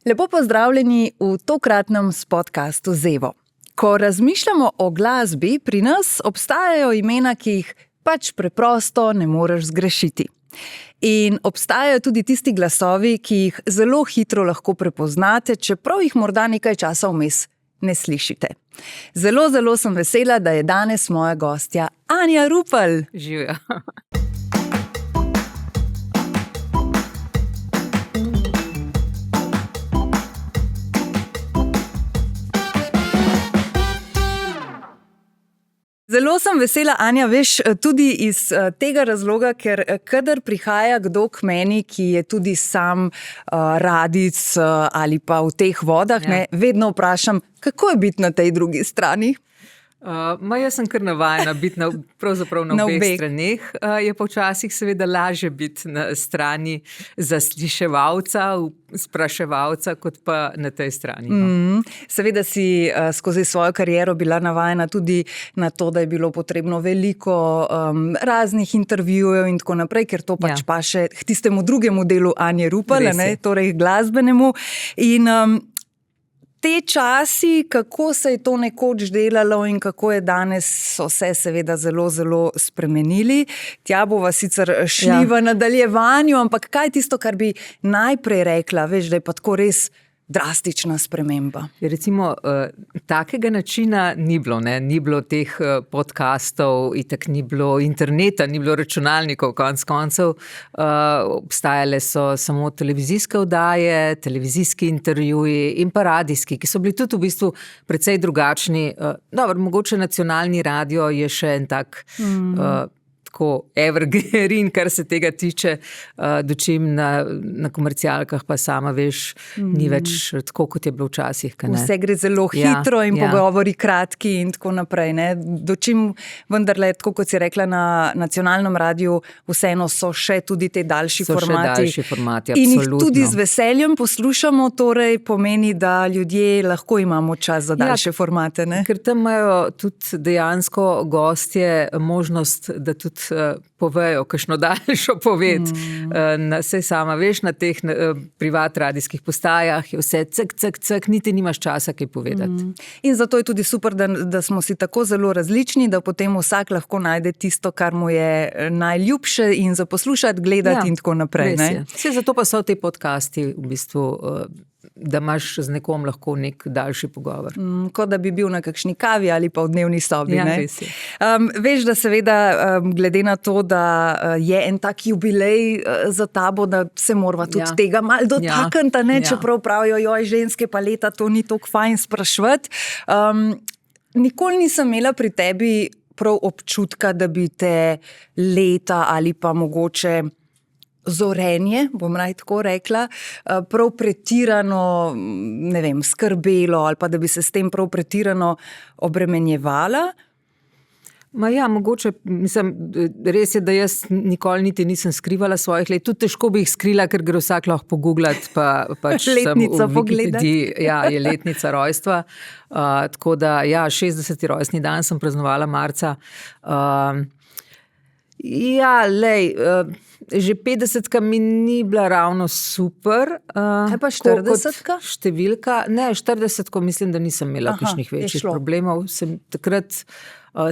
Lepo pozdravljeni v tokratnem podcastu Zevo. Ko razmišljamo o glasbi, pri nas obstajajo imena, ki jih pač preprosto ne moreš zgrešiti. In obstajajo tudi tisti glasovi, ki jih zelo hitro lahko prepoznate, čeprav jih morda nekaj časa vmes ne slišite. Zelo sem vesela, da je danes moja gostja Anja Rupel. Živjo. Zelo sem vesela, Anja, veš, tudi iz tega razloga, ker kadar prihaja kdo k meni, ki je tudi sam radic ali pa v teh vodah, vedno vprašam, kako je biti na tej drugi strani? Jaz sem kar navajena biti pravzaprav na obeh straneh. Je pa včasih seveda lažje biti na strani zasliševalca, spraševalca, kot pa na tej strani. Seveda si skozi svojo kariero bila navajena tudi na to, da je bilo potrebno veliko raznih intervjujev in tako naprej, ker to pač paše k tistemu drugemu delu Anje Rupel, torej glasbenemu. In te časi, kako se je to nekoč delalo in kako je danes, so se seveda zelo spremenili. Tja bova sicer šli v nadaljevanju, ampak kaj je tisto, kar bi najprej rekla, veš, da je pa tako res drastična sprememba? Recimo, takega načina ni bilo, ni bilo teh podcastov, itak ni bilo interneta, ni bilo računalnikov, konec koncev. Obstajale so samo televizijske oddaje, televizijski intervjuji in pa radijski, ki so bili tudi v bistvu precej drugačni. Dobro, mogoče nacionalni radio je še en tak tako evergreen, kar se tega tiče, dočim na komercialkah pa sama veš, ni več tako, kot je bilo včasih. Vse gre zelo hitro in pogovori kratki in tako naprej. Dočim vendarle, tako kot si rekla, na nacionalnem radiju vseeno so še tudi te daljši formati. So še daljši formati, absolutno. In absolutno. jih tudi z veseljem poslušamo, torej pomeni, da ljudje lahko imamo čas za daljše formate. Ker tam imajo tudi dejansko gostje možnost, da tudi povejo kakšno daljšo poved. Saj sama veš, na teh privat radijskih postajah je vse cek, niti nimaš časa kaj povedati. In zato je tudi super, da smo si tako zelo različni, da potem vsak lahko najde tisto, kar mu je najljubše in za poslušati, gledati in tako naprej. Vse zato pa so te podcasti v bistvu, da imaš z nekom lahko nek daljši pogovor. Kot da bi bil na kakšni kavi ali pa v dnevni sobi. Res je. Veš, da seveda, glede na to, da je en tak jubilej za tabo, da se morava tudi tega malo dotakniti, čeprav pravijo, joj, ženske pa leta, to ni toliko fajn spraševati. Nikoli nisem imela pri tebi prav občutka, da bi te leta ali pa mogoče zorenje, bom naj tako rekla, prav pretirano, ne vem, skrbelo ali pa da bi se s tem prav pretirano obremenjevala. Mogoče, mislim, res je, da jaz nikoli niti nisem skrivala svojih let. Tudi težko bi jih skrila, ker gre vsak lahko pogooglati, pač letnica pogledati. Je letnica rojstva. Tako da, 60. rojstni dan sem praznovala marca. Že 50-ka mi ni bila ravno super. Kaj pa 40-ka? Številka. Ne, 40-ko mislim, da nisem imela kakšnih večjih problemov. Takrat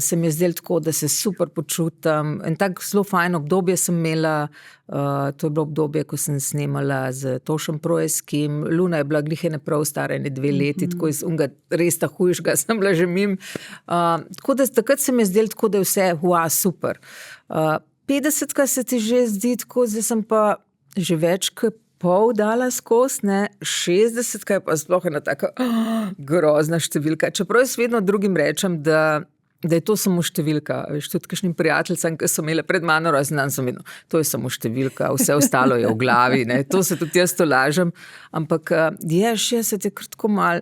se mi je zdelo tako, da se super počutim. En tak zelo fajn obdobje sem imela. To je bilo obdobje, ko sem snemala z Tošem Projeskim. Luna je bila glihene prav stara, 2 leti, tako iz unga res ta hujšga sem bila že mim. Tako da takrat se mi je zdelo tako, da je vse super. 50-ka se ti že zdi tako, zdaj sem pa že več kot pol dala skozi, 60-ka je pa sploh ena taka grozna številka. Čeprav jaz vedno drugim rečem, da je to samo številka. Veš, tudi kakšnim prijateljcem, ki so imele pred mano rojstni dan, sem vedno, to je samo številka, vse ostalo je v glavi, to se tudi jaz to lažem. Ampak 60 je kar tako malo.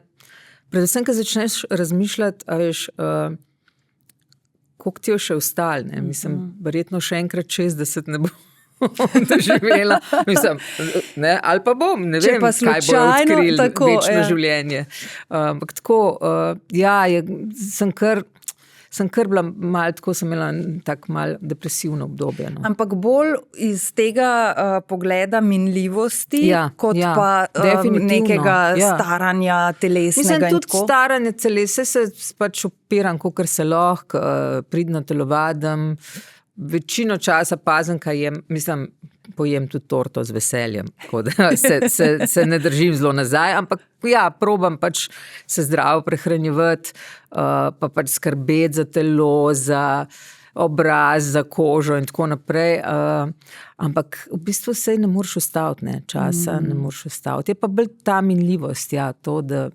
Predvsem, ko začneš razmišljati, a veš, koliko ti je še ostalo, mislim, verjetno še enkrat 60 ne bom doživela, mislim, ali pa bom, ne vem, kaj bo odkril večno življenje. Ampak tako, sem kar, sem krbla malo, tako sem imela tako malo depresivno obdobje. No. Ampak bolj iz tega pogleda minljivosti, kot pa nekega staranja telesnega. Mislim, tudi staranje telesa, se pač opiram, kakor se lahko, pridno telovadim. Večino časa pazim, kaj jem, mislim, pojem tudi torto z veseljem, tako da se ne držim zelo nazaj, ampak probam pač se zdravo prehranjevati, pa pač skrbeti za telo, za obraz, za kožo in tako naprej, ampak v bistvu se ne moreš ustaviti, ne, časa ne moreš ustaviti. Je pa bolj ta minljivost, to, da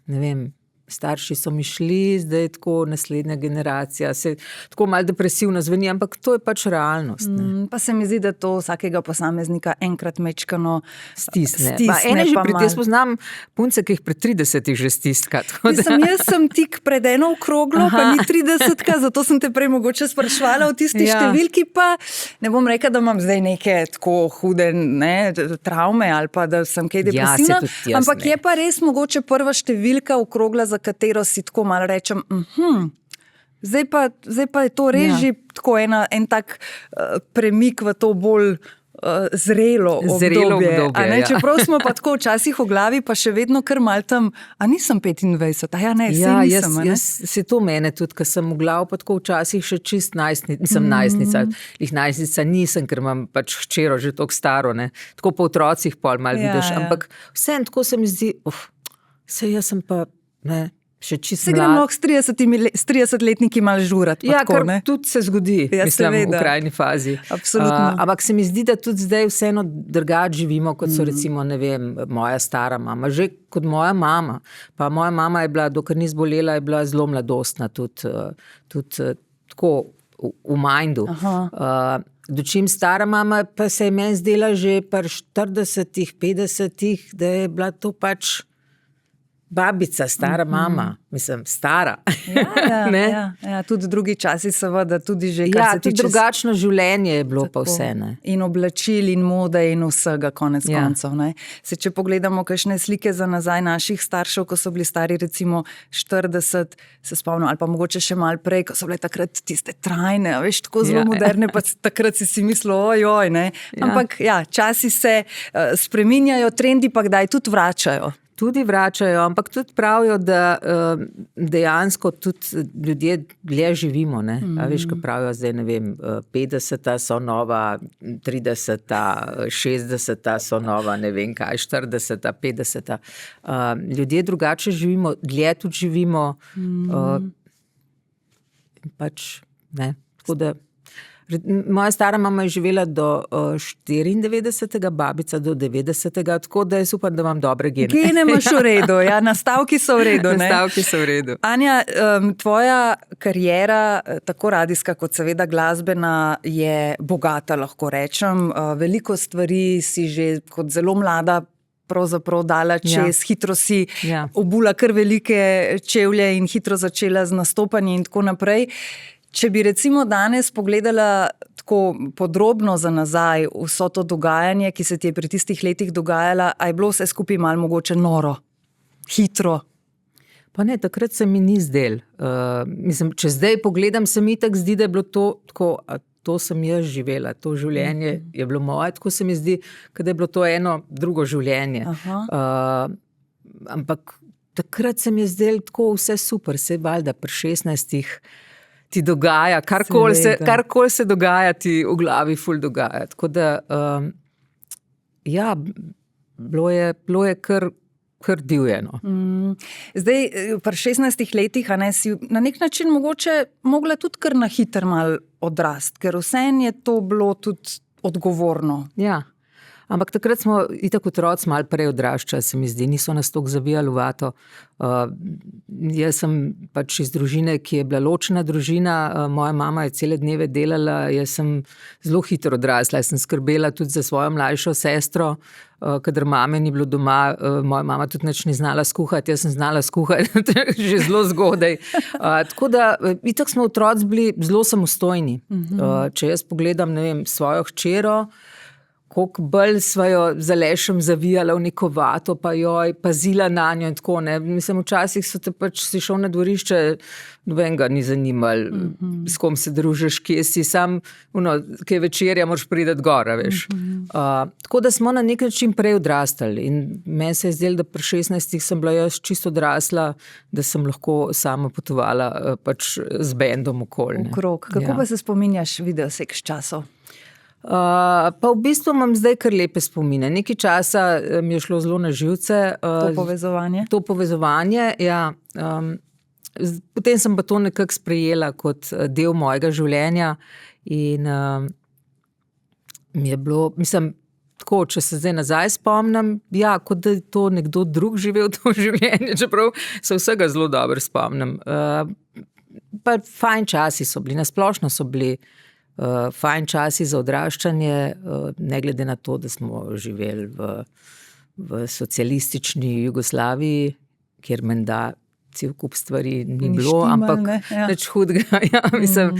ne vem, starši so mi šli, zdaj tako naslednja generacija, se tako malo depresivno zveni, ampak to je pač realnost. Pa se mi zdi, da to vsakega posameznika enkrat mečkano stisne. Ene že jaz poznam punce, ki jih pred 30-ih že stiska. Jaz sem tik pred eno okroglo, pa ni 30-ka, zato sem te prej mogoče sprašvala o tisti številki, pa ne bom rekla, da imam zdaj neke tako hude travme ali pa da sem kaj depresivna, ampak je pa res mogoče prva številka okrogla, za katero si tako malo rečem, zdaj pa je to res že tako en tak premik v to bolj zrelo obdobje. Čeprav smo pa tako včasih v glavi, pa še vedno kar mal tam, a nisem 25, nisem. Se to mene tudi, ker sem v glavu pa tako včasih še čist najstnica. Najstnica nisem, ker imam pač hčero že toliko staro, ne. Tako po otrocih pol malo vidiš, ampak vseeno tako se mi zdi, saj jaz sem pa ne, še čisto mlad. Se gremo s 30-letniki malo žurati. Kar tudi se zgodi, mislim, v krajni fazi. Absolutno. Ampak se mi zdi, da tudi zdaj vseeno drugače živimo, kot so recimo, ne vem, moja stara mama. Že kot moja mama. Pa moja mama je bila, dokler ni zbolela, je bila zelo mladostna, tudi tako v mindu. Dočim stara mama, pa se je meni zdela že pri 40-ih, 50-ih, da je bila to pač babica, stara mama, mislim, stara. Tudi drugi časi seveda, tudi že kar se tiče... tudi drugačno življenje je bilo pa vse, ne. In oblačil in mode in vsega konec koncev, ne. Če pogledamo kakšne slike za nazaj naših staršev, ko so bili stari recimo 40, se spomnim, ali pa mogoče še malo prej, ko so bile takrat tiste trajne, veš, tako zelo moderne, pa takrat si mislil, ojoj, ne. Ampak časi se spreminjajo, trendi pa kdaj tudi vračajo. Tudi vračajo, ampak tudi pravijo, da dejansko tudi ljudje dlje živimo, ne. A veš, kaj pravijo zdaj, ne vem, 50-ta so nova, 30-ta, 60-ta so nova, ne vem kaj, 40-ta, 50-ta. Ljudje drugače živimo, dlje tudi živimo, pač, ne, tako da... Moja stara mama je živela do 94, babica do 90, tako da jaz upam, da imam dobre gene. Gene imaš v redu, nastavki so v redu. Nastavki so v redu. Anja, tvoja kariera, tako radijska kot seveda glasbena, je bogata, lahko rečem. Veliko stvari si že kot zelo mlada pravzaprav dala čez, hitro si obula kar velike čevlje in hitro začela z nastopanjem in tako naprej. Če bi recimo danes pogledala tako podrobno za nazaj vso to dogajanje, ki se ti je pri tistih letih dogajala, a je bilo vse skupaj malo mogoče noro, hitro? Pa ne, takrat se mi ni zdel. Mislim, če zdaj pogledam, se mi tako zdi, da je bilo to tako, to sem jaz živela, to življenje je bilo moje, tako se mi zdi, da je bilo to eno drugo življenje. Ampak takrat se mi je zdel tako vse super, se valjda pri 16-ih ti dogaja, karkoli se dogaja, ti v glavi ful dogaja. Tako da, bilo je kar divjeno. Zdaj, pri 16 letih, si na nek način mogoče mogla tudi kar na hiter mal odrast, ker vseeno je to bilo tudi odgovorno. Ja. Ampak takrat smo itak otroci malo prej odraščali, se mi zdi, niso nas toliko zavijali v vato. Jaz sem pač iz družine, ki je bila ločena družina, moja mama je cele dneve delala, jaz sem zelo hitro odrasla, jaz sem skrbela tudi za svojo mlajšo sestro, kadar mame ni bilo doma, moja mama tudi nič ni znala skuhati, jaz sem znala skuhati že zelo zgodaj. Tako da itak smo otroci bili zelo samostojni. Če jaz pogledam, ne vem, svojo hčero, koliko bolj sva jo z Alešem zavijala v neko vato, pa joj pazila na njo in tako, ne. Mislim, včasih so te pač, si šel na dvorišče, nobenega ni zanimal, s kom se družiš, kje si, sam, kje večerja, moraš priti gora, veš. Tako da smo na nek način prej odrastali in meni se je zdelo, da pri 16 sem bila jaz čisto odrasla, da sem lahko sama potovala pač z bendom okoli. Okrog. Kako pa se spominjaš Videoseks časov? Pa v bistvu imam zdaj kar lepe spomine. Nekaj časa mi je šlo zelo na živce. To povezovanje, ja. Potem sem pa to nekako sprejela kot del mojega življenja in mi je bilo, mislim, tako, če se zdaj nazaj spomnim, ja, kot da je to nekdo drug živel to življenje, čeprav se vsega zelo dobro spomnim. Pa fajn časi so bili, nasplošno so bili fajn časi za odraščanje, ne glede na to, da smo živeli v socialistični Jugoslaviji, kjer menda cel kup stvari ni bilo, ampak nič hudega. Ja, mislim,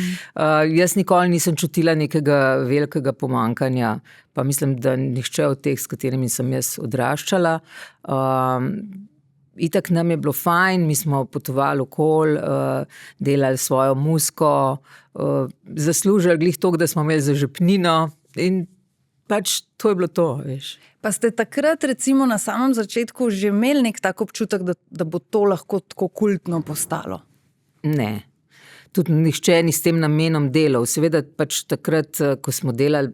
jaz nikoli nisem čutila nekega velikega pomanjkanja, pa mislim, da nihče od teh, s katerimi sem jaz odraščala. Itak nam je bilo fajn, mi smo potovali okoli, delali svojo muziko, zaslužili glih toliko, da smo imeli za žepnino in pač to je bilo to, veš. Pa ste takrat recimo na samem začetku že imeli nek tak občutek, da bo to lahko tako kultno postalo? Ne. Tudi nihče ni s tem namenom delal. Seveda pač takrat, ko smo delali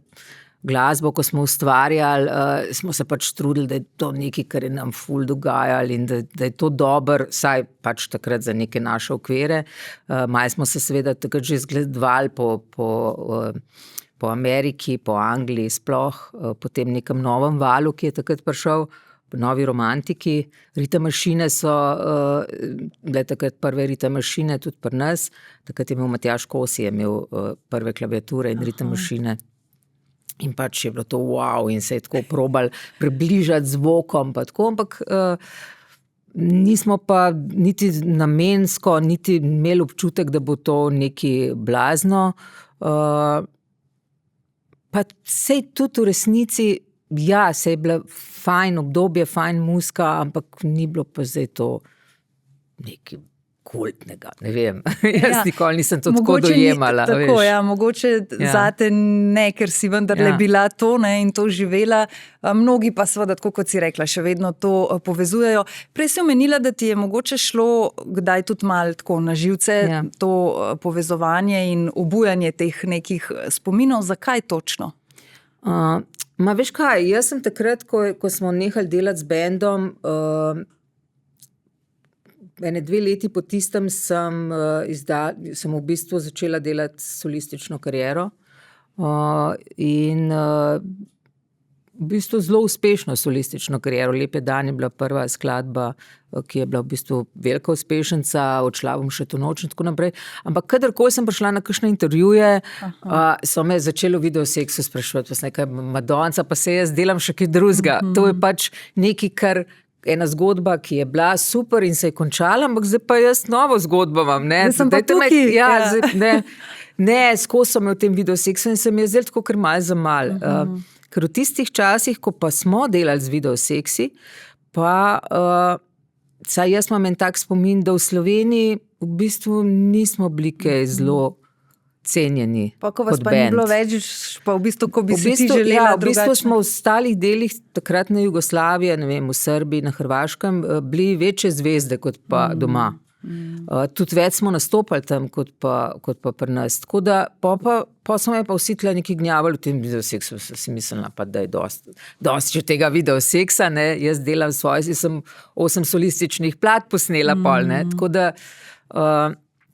glasbo, ko smo ustvarjali, smo se pač trudili, da je to nekaj, kar je nam ful dogajali in da je to dobro, saj pač takrat za neke naše okvire. Malo smo se seveda takrat že zgledovali po Ameriki, po Angliji sploh, po tem nekem novem valu, ki je takrat prišel, po novi romantiki. Ritem mašine so bile takrat prve ritem mašine tudi pri nas. Takrat je imel Matjaž Kosi, je imel prve klaviature in ritem mašine. In pač je bilo to wow in se je tako probali približati zvokom pa tako, ampak nismo pa niti namensko, niti imeli občutek, da bo to nekaj blazno. Pa sej tudi v resnici, ja, sej je bila fajn obdobje, fajn muzika, ampak ni bilo pa zdaj to nekaj kultnega, ne vem. Jaz nikoli nisem to tako dojemala. Tako, ja, mogoče zate ne, ker si vendarle bila to, ne, in to živela. Mnogi pa seveda, tako kot si rekla, še vedno to povezujejo. Prej si omenila, da ti je mogoče šlo kdaj tudi malo tako na živce, to povezovanje in obujanje teh nekih spominov. Zakaj točno? Ma veš kaj, jaz sem takrat, ko smo nehali delati z bendom, 2 leti po tistem sem v bistvu začela delati solistično kariero in v bistvu zelo uspešno solistično kariero. Lepe dan je bila prva skladba, ki je bila v bistvu velika uspešnica, Odšla bom še to noč in tako naprej. Ampak kadarkoli sem prišla na kakšne intervjuje, so me začeli v Videoseksu spraševati, pa sem nekaj Madonca, pa se jaz delam še kaj drugega. To je pač nekaj, kar ena zgodba, ki je bila super in se je končala, ampak zdaj pa jaz novo zgodbo imam, ne. Zdaj sem pa tukaj. Ne, skozi sem v tem Videoseksu in se mi je zdaj tako kar malo za malo. Ker v tistih časih, ko pa smo delali z Videoseksi, pa saj jaz imam en tak spomin, da v Sloveniji v bistvu nismo bili kaj zelo cenjeni kot band. Pa ko vas pa ni bilo več, pa v bistvu, ko bi si ti želela drugače. V bistvu smo v ostalih delih takratne Jugoslavije, ne vem, v Srbiji, na Hrvaškem, bili večje zvezde kot pa doma. Tudi več smo nastopali tam kot pa pri nas. Tako da, pa so me pa vsi tle neki gnjavali v tem Videoseksu, si mislila pa, da je dosti tega Videoseksa, ne, jaz delam svoje, sem 8 solističnih plat posnela pol, ne, tako da,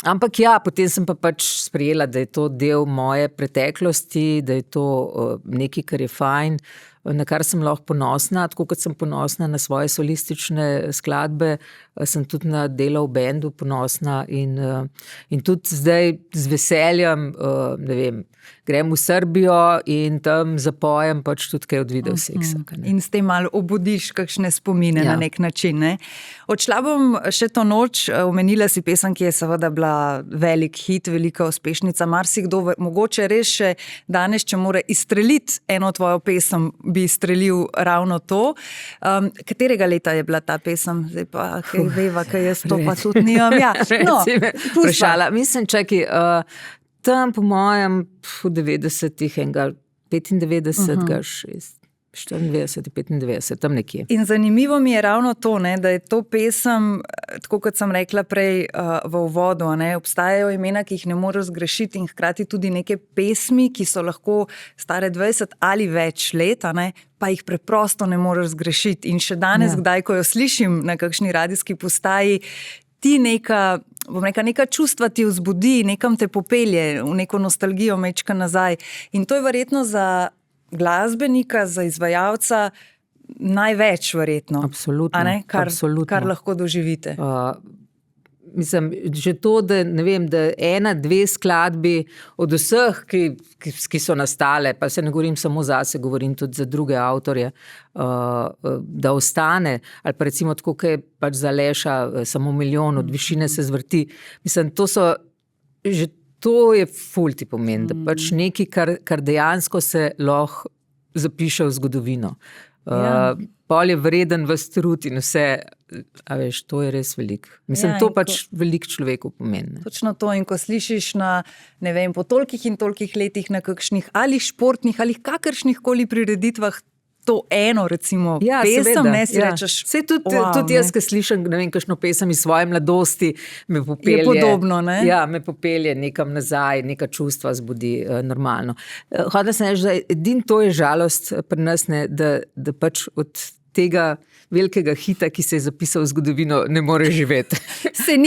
ampak ja, potem sem pa pač sprejela, da je to del moje preteklosti, da je to nekaj, kar je fajn. na kar sem lahko ponosna, tako kot sem ponosna na svoje solistične skladbe, sem tudi na delo v bendu ponosna in tudi zdaj z veseljem, ne vem, grem v Srbijo in tam zapojem pač tudi kaj od Video Sexa. In s tem malo obudiš kakšne spomine na nek način. Ne? Odšla bom še to noč, omenila si pesem, ki je seveda bila velik hit, velika uspešnica. Marsikdo, mogoče res še danes, če mora izstreliti eno tvojo pesem, bi izstrelil ravno to. Katerega leta je bila ta pesem? Zdaj pa kaj veva, kaj jaz to pa tudi nimam. Ja, no, vprašala. Mislim, čaki, tam po mojem v 90-ih, 95, 94, 95, tam nekje. In zanimivo mi je ravno to, ne, da je to pesem, tako kot sem rekla prej v uvodu, ne, obstajajo imena, ki jih ne moreš zgrešiti in hkrati tudi neke pesmi, ki so lahko stare 20 ali več let, ne, pa jih preprosto ne moreš zgrešiti. In še danes, kdaj, ko jo slišim na kakšni radijski postaji, ti neka čustva ti vzbudi, nekam te popelje, v neko nostalgijo mečka nazaj. In to je verjetno za glasbenika, za izvajalca največ verjetno. Absolutno. Kar lahko doživite. Mislim, že to, da ne vem, da 1-2 skladbi od vseh, ki so nastale, pa se ne govorim samo zase, govorim tudi za druge avtorje, da ostane, ali pa recimo tako, kaj pač za Aleša samo milijon, od višine se zvrti. Mislim, to je ful ti pomen, da pač nekaj, kar dejansko se lahko zapiše v zgodovino. Pol je vreden vas trud in vse, a veš, to je res veliko. Mislim, to pač veliko človeku pomeni. Točno to, in ko slišiš na, ne vem, po tolikih in tolikih letih na kakšnih ali športnih ali kakršnih koli prireditvah, to eno, recimo, pesem, ne si rečeš. Sej tudi jaz, ki slišam, ne vem, kakšno pesem iz svoje mladosti, me popelje. Je podobno, ne? Ja, me popelje nekam nazaj, neka čustva zbudi normalno. Hodila sem reči, da edino to je žalost pri nas, ne, da pač od tega velikega hita, ki se je zapisal v zgodovino, ne more živeti.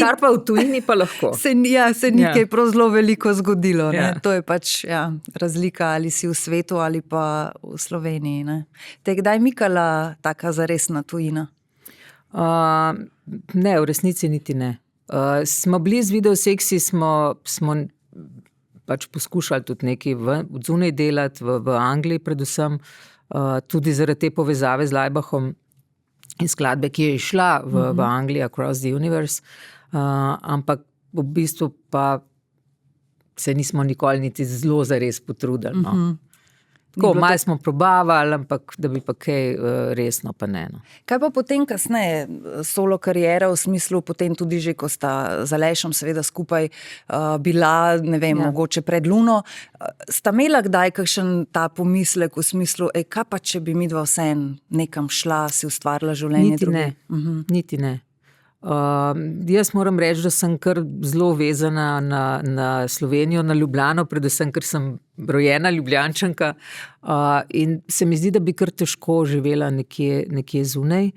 Kar pa v tujini pa lahko. Se ni kaj prav zelo veliko zgodilo. Ne? To je pač razlika, ali si v svetu ali pa v Sloveniji. Ne? Te je kdaj mikala taka zaresna tujina? Ne, v resnici niti ne. Smo bili z Video Sexy, smo pač poskušali tudi nekaj od zunaj delati, v Angliji predvsem, tudi zaradi te povezave z Laibachom in skladbe, ki je išla v Angliji, Across the Universe, ampak v bistvu pa se nismo nikoli niti zelo zares potrudili. No. Tako, malo smo probavali, ampak da bi pa kaj resno, pa ne. No. Kaj pa potem kasneje, solo karijera v smislu, potem tudi že, ko sta z Alešem seveda skupaj bila, ne vem, mogoče pred Luno, sta imela kdaj kakšen ta pomislek v smislu, kaj pa, če bi midva vseeno nekam šla, si ustvarila življenje druge? Niti ne. Jaz moram reči, da sem kar zelo vezana na Slovenijo, na Ljubljano, predvsem, ker sem rojena Ljubljančanka, in se mi zdi, da bi kar težko živela nekje zunaj.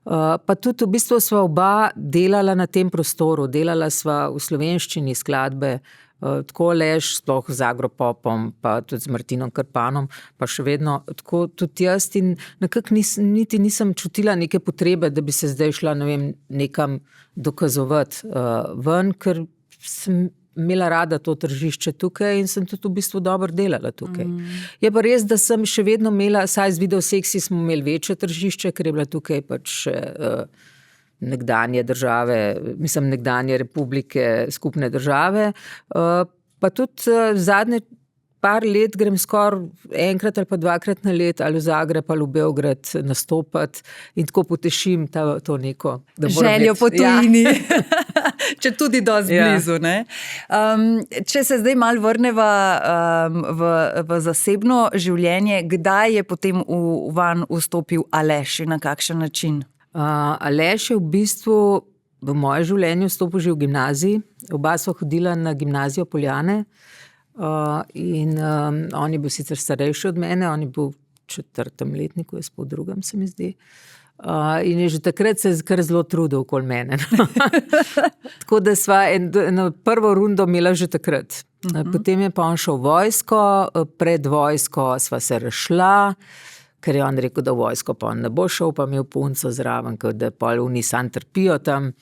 Pa tudi v bistvu sva oba delala na tem prostoru, delala sva v slovenščini skladbe, tako Aleš, sploh z Agropopom, pa tudi z Martinom Krpanom, pa še vedno tako tudi jaz, in nekako niti nisem čutila neke potrebe, da bi se zdaj šla, ne vem, nekam dokazovati ven, ker sem imela rada to tržišče tukaj in sem tudi v bistvu dobro delala tukaj. Je pa res, da sem še vedno imela, saj z Video Sexy smo imeli večje tržišče, ker je bila tukaj pač nekdanje države, mislim, nekdanje republike, skupne države, pa tudi zadnje par let grem skoraj enkrat ali pa dvakrat na let ali v Zagreb ali v Beograd nastopati in tako potešim to neko željo po tujini. Če tudi dosti blizu. Ne? Če se zdaj malo vrneva v zasebno življenje, kdaj je potem van vstopil Aleš in na kakšen način? Aleš je v bistvu v moje življenje vstopil že v gimnaziji. Oba sva hodila na gimnazijo Poljane in on je bil sicer starejši od mene, on je bil v 4. letniku, jaz pa v 2. se mi zdi. In je že takrat se kar zelo trudil okoli mene. Tako da sva eno prvo rundo imela že takrat. Potem je pa on šel v vojsko, pred vojsko sva se razšla, ker je on rekel, da v vojsko pa on ne bo šel, pa imel punco zraven, da pol oni sam trpijo tam.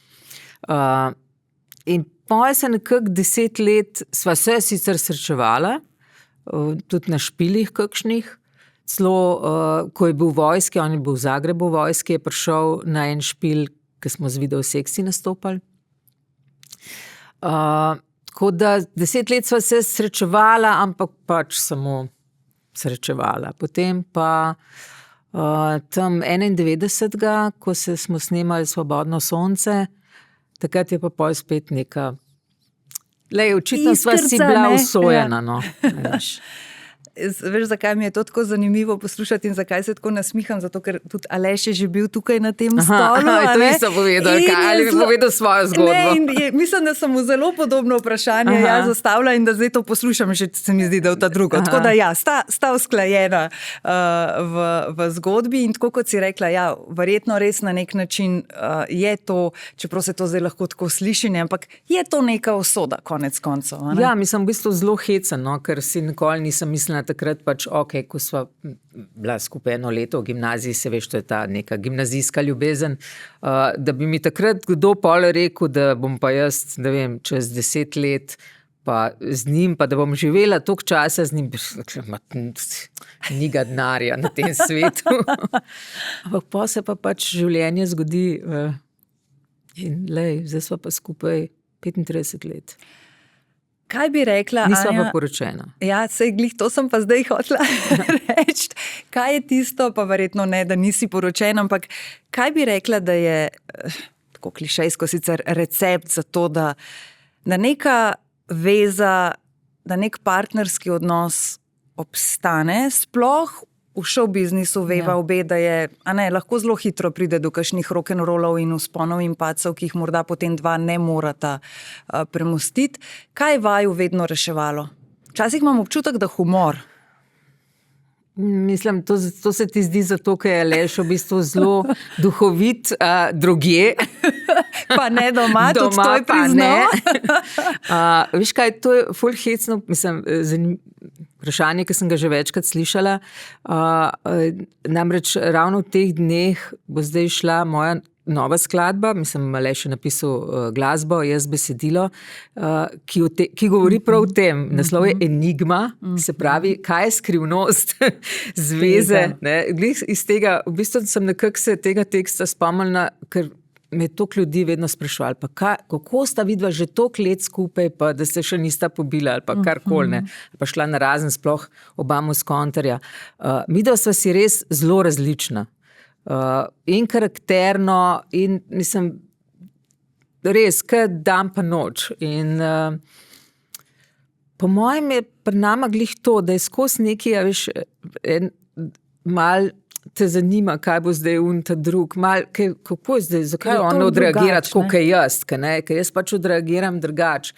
In pol se nekako 10 let sva se sicer srečevala, tudi na špilih kakšnih, celo, ko je bil v vojski, on je bil v Zagrebu v vojski, je prišel na en špil, ki smo z Video Seksi nastopali. Tako da 10 let sva se srečevala, ampak pač samo srečevala. Potem pa tam 91. ko smo snemali Svobodno sonce, takrat je pa pol spet neka... očitno sva si bila usojena, no. Veš, zakaj mi je to tako zanimivo poslušati in zakaj se tako nasmiham, zato ker tudi Aleš je že bil tukaj na tem stolu. To nisem povedal, ali bi povedal svojo zgodbo. Mislim, da sem mu zelo podobno vprašanje zastavila in da zdaj to poslušam, že se mi zdi, da v ta drugo. Tako da sta usklajena v zgodbi in tako kot si rekla, verjetno res na nek način je to, čeprav se to zdaj lahko tako sliši, ampak je to neka usoda, konec koncev. Ja, mislim, v bistvu zelo hecen, no, ker si nikoli nisem mislila takrat pač, ko sva bila skupaj 1 leto v gimnaziji, se veš, to je ta neka gimnazijska ljubezen, da bi mi takrat kdo pol rekel, da bom pa jaz, ne vem, čez 10 let pa z njim, pa da bom živela toliko časa z njim, ni ga denarja na tem svetu. Ampak pa se pa pač življenje zgodi in zdaj sva pa skupaj 35 let. Kaj bi rekla, Anja? Nisva pa poročena. Ja, sej glih, to sem pa zdaj hotela reči. Kaj je tisto, pa verjetno ne, da nisi poročena, ampak kaj bi rekla, da je, tako klišejsko sicer, recept za to, da neka veza, da nek partnerski odnos obstane, sploh v show biznisu veva obe, da je, lahko zelo hitro pride do kakšnih rock'n'rollov in vzponov in padcev, ki jih morda potem dva ne morata premostiti. Kaj je vaju vedno reševalo? Včasih imam občutek, da humor. Mislim, to se ti zdi zato, ker je Aleš v bistvu zelo duhovit drugje. Pa ne doma, tudi to je priznal. Veš kaj, to je ful hecno, mislim, vprašanje, ki sem ga že večkrat slišala. Namreč ravno v teh dneh bo zdaj šla moja nova skladba, mislim, Aleš je napisal glasbo, jaz besedilo, ki govori prav o tem. Naslov je Enigma, se pravi, kaj je skrivnost zveze. Iz tega, v bistvu sem nekako se tega teksta spomnila, ker me je toliko ljudi vedno spraševali, pa kako sta vidva že toliko let skupaj, pa da se še nista pobila ali pa karkoli, ne, pa šla na razen sploh oba muskonterja. Midva sva si res zelo različna. In karakterno in mislim, res, kot dan pa noč. In po mojem je pri nama glih to, da je skozi nekaj, veš, mal te zanima, kaj bo zdaj ta drug, kako je zdaj, zakaj on odreagira tako, kot jaz, ker jaz pač odreagiram drugače.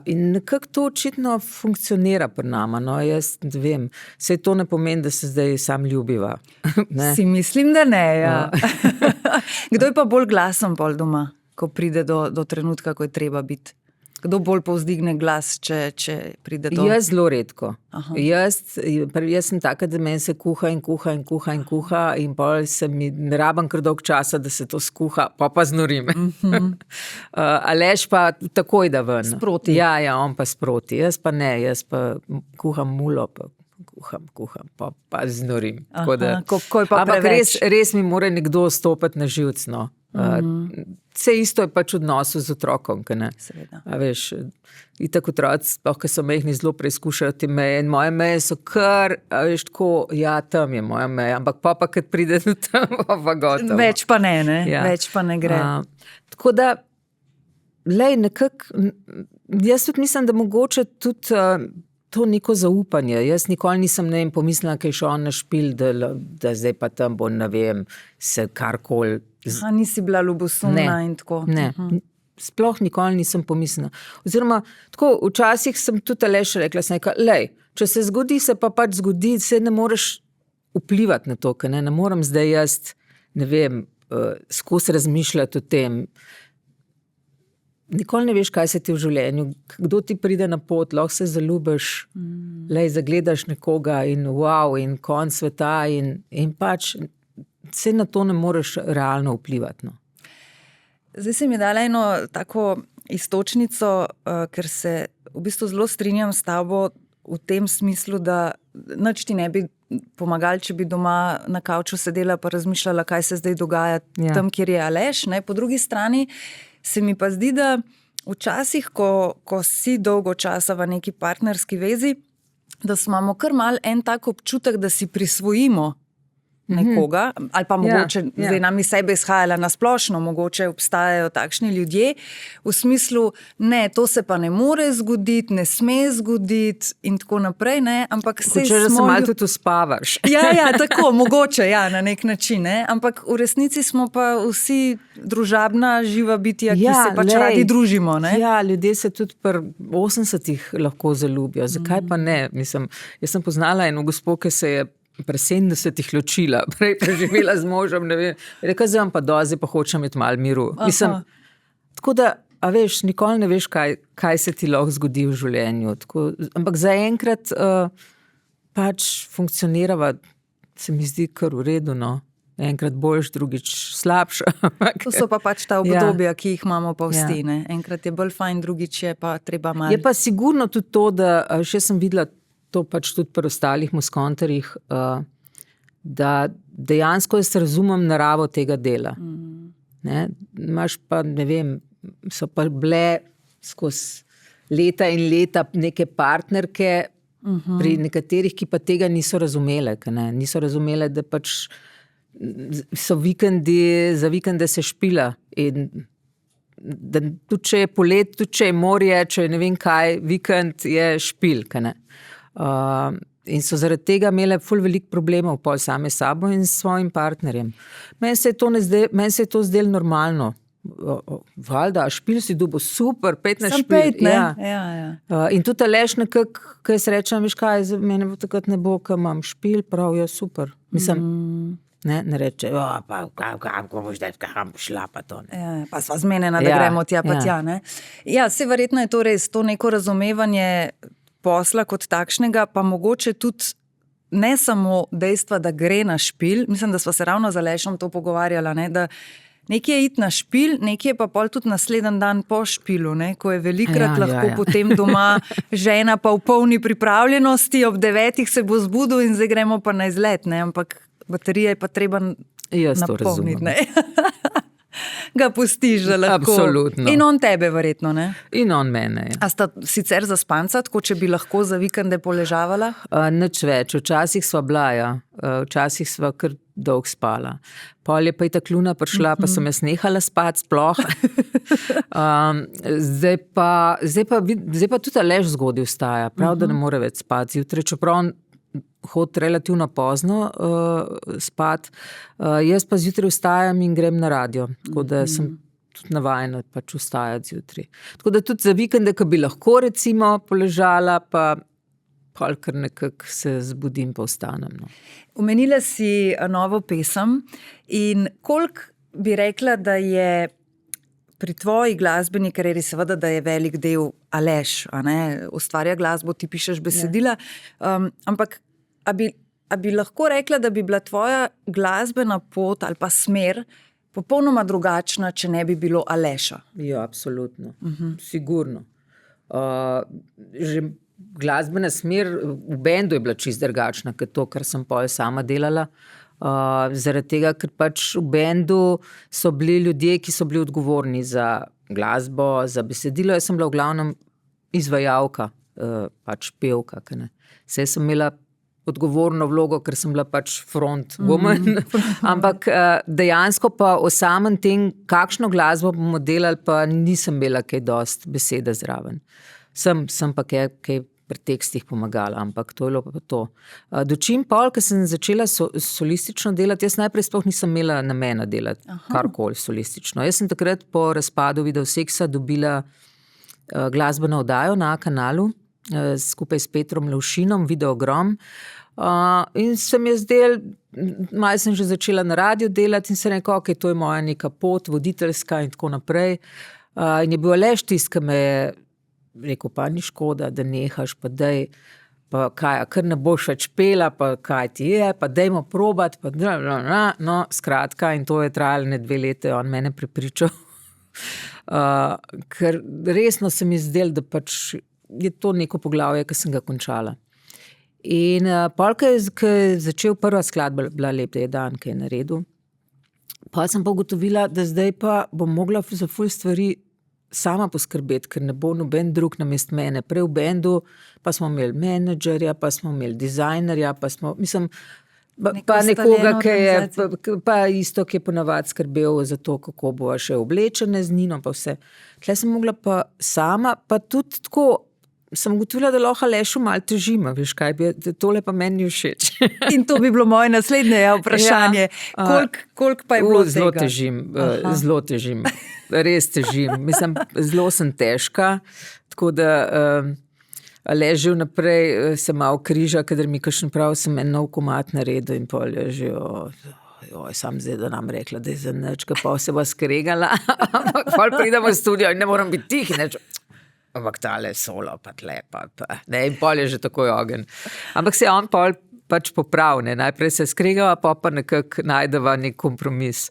In nekako to očitno funkcionira pri nama, no, jaz ne vem, saj to ne pomeni, da se zdaj sam ljubiva. Si mislim, da ne, ja. Kdo je pa bolj glasen pol doma, ko pride do trenutka, ko je treba biti? Kdo bolj povzdigne glas, če pride do... Jaz zelo redko. Jaz sem taka, da meni se kuha in kuha in kuha in kuha in pol se mi ne rabim kar dolg časa, da se to skuha, pa znorim. Aleš pa takoj da ven. Sproti. Ja, on pa sproti. Jaz pa ne, jaz pa kuham mulo, pa kuham, pa znorim. Ko je pa ampak preveč. Res mi mora nekdo stopiti na živc, no. Vse isto je pač v odnosu z otrokom, ne? Seveda. A veš, itak otroci, sploh, ki so mehni, zelo preizkušajo te meje in moje meje so kar, a veš, tako, ja, tam je moja meja, ampak pa kad pride do tam, pa gotovo. Več pa ne, ja. Več pa ne gre. Tako da, nekako, jaz tudi mislim, da mogoče tudi to neko zaupanje. Jaz nikoli nisem, ne vem, pomislila, kaj je šel on na špil, da zdaj pa tam bo, ne vem, se karkoli. Nisi bila ljubosumna in tako. Ne, sploh nikoli nisem pomislila. Oziroma, tako, včasih sem tudi Aleš rekla, če se zgodi, se pa pač zgodi, se ne moreš vplivati na to, ker ne morem zdaj jaz, ne vem, skozi razmišljati o tem. Nikoli ne veš, kaj se ti v življenju, kdo ti pride na pot, lahko se zaljubiš, zagledaš nekoga in wow, in konc sveta in pač se na to ne moreš realno vplivati. No. Zdaj si mi dala eno tako iztočnico, ker se v bistvu zelo strinjam s tabo v tem smislu, da nič ti ne bi pomagali, če bi doma na kavču sedela pa razmišljala, kaj se zdaj dogaja tam, kjer je Aleš. Ne? Po drugi strani se mi pa zdi, da včasih, ko si dolgo časa v neki partnerski vezi, da imamo kar mal en tak občutek, da si prisvojimo nekoga, ali pa mogoče, zdaj nam iz sebe izhajala na splošno, mogoče obstajajo takšni ljudje, v smislu, ne, to se pa ne more zgoditi, ne sme zgoditi in tako naprej, ne, ampak Hočeš, da se malo tudi uspavaš. Ja, tako, mogoče, na nek način, ne, ampak v resnici smo pa vsi družabna, živa bitja, ki se pač radi družimo, ne. Ja, ljudje se tudi pri 80-ih lahko zaljubijo, zakaj pa ne, mislim, jaz sem poznala eno gospo, ki se je pri 70-ih ločila, prej preživela z možem, ne vem, rekla, zdaj vam pa zdaj pa hočem imeti malo miru. Mislim, tako da, a veš, nikoli ne veš, kaj se ti lahko zgodi v življenju. Tako, ampak zaenkrat pač funkcionirava, se mi zdi kar v redu, no. Enkrat boljš, drugič slabš. To so pa pač ta obdobja, ki jih imamo pa vsi, ne. Enkrat je bolj fajn, drugič je pa treba malo. Je pa sigurno tudi to, da še sem videla to pač tudi pri ostalih muskonterjih, da dejansko jaz razumem naravo tega dela. Ne? Imaš pa, ne vem, so pa bile skozi leta in leta neke partnerke pri nekaterih, ki pa tega niso razumele. Ne? Niso razumele, da pač so za vikende se špila in da tudi če je polet, tudi če je morje, če je ne vem kaj, vikend je špil, kaj ne. In so zaradi tega imele ful veliko problemov pol same sabo in s svojim partnerjem. Meni se je to zdelo normalno. Valjda, špil si dobil, super, 15 špil. Ja. In tudi Aleš nekako, ko jaz rečem, veš kaj, mene takrat ne bo, ko imam špil, prav, ja, super. Mislim, ne reče, ko boš zdaj, kam šla pa to. Pa sva zmenjena, da gremo tja pa tja. Ne? Ja, se verjetno je to res, to neko razumevanje posla kot takšnega, pa mogoče tudi ne samo dejstva, da gre na špil, mislim, da sva se ravno z Alešom to pogovarjala, ne, da nekje je iti na špil, nekje pa pol tudi naslednji dan po špilu, ne, ko je velikrat lahko potem doma žena pa v polni pripravljenosti, ob 9 se bo zbudil in zdaj gremo pa na izlet, ne, ampak baterije je pa treba napolniti, ne. Ga pustiš, da lahko. Absolutno. In on tebe verjetno, ne? In on mene. A sta sicer zaspanca, tako če bi lahko za vikende poležavala? Nič več, včasih sva bila, ja. Včasih sva kar dolgo spala. Pol je pa itak Luna prišla, pa sem jaz nehala spati sploh. Zdaj pa tudi Aleš zgodaj vstaja, prav, da ne more več spati. Zjutraj, čeprav on hod relativno pozno spat. Jaz pa zjutraj vstajam in grem na radio, tako da sem tudi navajena pač vstajati zjutraj. Tako da tudi za vikende, ko bi lahko recimo poležala, pa kar nekako se zbudim pa vstanem. No. Omenila si novo pesem in koliko bi rekla, da je pri tvoji glasbeni karieri seveda, da je velik del Aleš, a ne, ustvarja glasbo, ti pišeš besedila, ampak a bi lahko rekla, da bi bila tvoja glasbena pot ali pa smer popolnoma drugačna, če ne bi bilo Aleša? Ja, absolutno. Sigurno. Že glasbena smer v bendu je bila čisto drugačna, kot to, kar sem pol sama delala. Zaradi tega, ker pač v bendu so bili ljudje, ki so bili odgovorni za glasbo, za besedilo. Jaz sem bila v glavnem izvajalka, pač pevka. Saj sem imela odgovorno vlogo, ker sem bila pač front woman. Ampak dejansko pa o samem tem, kakšno glasbo bomo delali, pa nisem imela kaj dosti besede zraven. Sem pa kaj pri tekstih pomagala, ampak to je bilo pa to. Dočim pol, ko sem začela solistično delati, jaz najprej sploh nisem imela namena delati karkoli solistično. Jaz sem takrat po razpadu Videosexa dobila glasbeno oddajo na kanalu, skupaj s Petrom Lovšinom, Videogrom. In se mi je zdelo, malo sem že začela na radio delati in se rekla, ok, to je moja neka pot, voditeljska in tako naprej. In je bil Aleš tisti, ki me je rekel, pa ni škoda, da nehaš, pa daj, pa kaj, kar ne boš več pela, pa kaj ti je, pa dajmo probati, pa no, skratka, in to je trajalo ne 2 leta, on mene prepričal. Ker resno se mi zdelo, da pač je to neko poglavje, ki sem ga končala. In pol, ko je začel prva skladba, bila Lep je dan, ki je naredil, pa sem pa ugotovila, da zdaj pa bom mogla za ful stvari sama poskrbeti, ker ne bo noben drug namesto mene. Prej v bendu pa smo imeli menedžerja, pa smo imeli dizajnerja, pa smo, mislim, pa nekoga, ki je, pa isto, ki je ponavadi skrbel za to, kako bo še oblečene z Nino, pa vse. Tle sem mogla pa sama, pa tudi tako, sem ugotovila, da lahko Alešu malo težim, veš kaj, tole pa meni všeč. In to bi bilo moje naslednje vprašanje. Koliko pa je bilo tega? Zelo težim, res težim. Mislim, zelo sem težka, tako da Aleš že vnaprej se malo križa, kadar mi kakšen prav sem en nov komad naredil in pol je že sam zdaj, da nam rekla, da je za nič, pa se bo skregala, ampak pol pridemo v studio in ne moram biti tih in neč. Ampak tale solo, pa tle, pa ne, in pol je že takoj ogen. Ampak se on pol pač poprav, ne, najprej se skregava, pa nekako najdeva nek kompromis.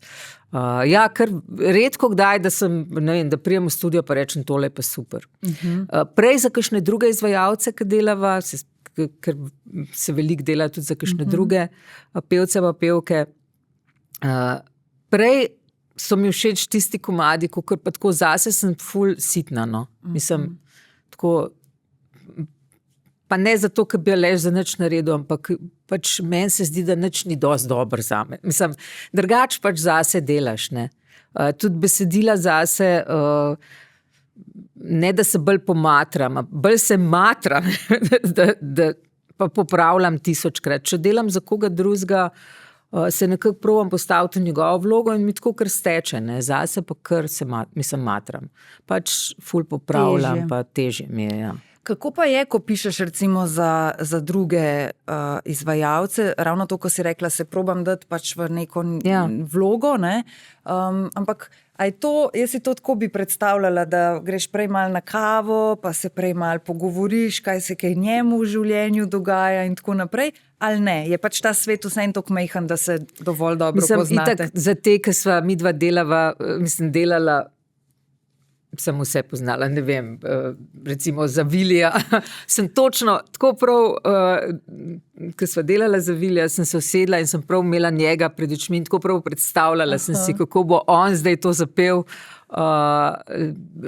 Ker redko kdaj, da sem, ne vem, da prijem v studio, pa rečem, tole pa super. Prej za kakšne druge izvajalce, ki delava, ker se veliko dela tudi za kakšne druge pevce pa pevke. Prej so mi všeč tisti komadi, kakor pa tako zase sem ful sitna, no. Mislim, tako, pa ne zato, ker bi Aleš za nič naredil, ampak pač meni se zdi, da nič ni dosti dobro zame. Mislim, drugače pač zase delaš, ne. Tudi besedila zase, ne da se bolj pomatram, bolj se matram, da pa popravljam 1000-krat. Če delam za koga drugega, se nekako probam postaviti v njegovo vlogo in mi tako kar steče, ne, zase pa kar se matram. Pač ful popravljam, pa težje mi je, ja. Kako pa je, ko pišeš recimo za druge izvajalce, ravno to, ko si rekla, se probam dati pač v neko vlogo, ne, ampak a je to, jaz si to tako bi predstavljala, da greš prej malo na kavo, pa se prej malo pogovoriš, kaj se kaj njemu v življenju dogaja in tako naprej, ali ne? Je pač ta svet vseeno tako majhen, da se dovolj dobro poznate? Itak za te, ki sva midva delala, sem vse poznala, ne vem, recimo za Vilija, sem točno, tako prav, ko sva delala za Vilija, sem se usedla in sem prav imela njega pred očmi in tako prav predstavljala sem si, kako bo on zdaj to zapel.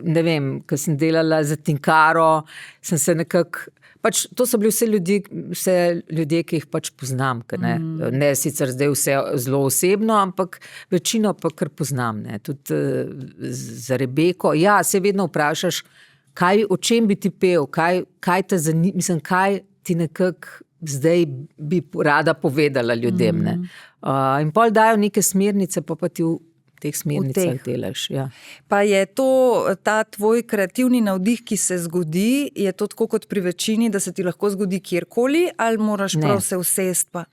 Ne vem, ko sem delala za Tinkaro, sem se nekako, pač to so bili vse ljudje, ki jih pač poznam, ne sicer zdaj vse zelo osebno, ampak večino pa kar poznam, ne, tudi za Rebeko. Ja, se vedno vprašaš, o čem bi ti pel, kaj te zanima, mislim, kaj ti nekako zdaj bi rada povedala ljudem, ne. In pol dajo neke smernice, pa ti v teh smernicah delaš, ja. Pa je to, ta tvoj kreativni navdih, ki se zgodi, je to tako kot pri večini, da se ti lahko zgodi kjerkoli, ali moraš prav se usesti pa,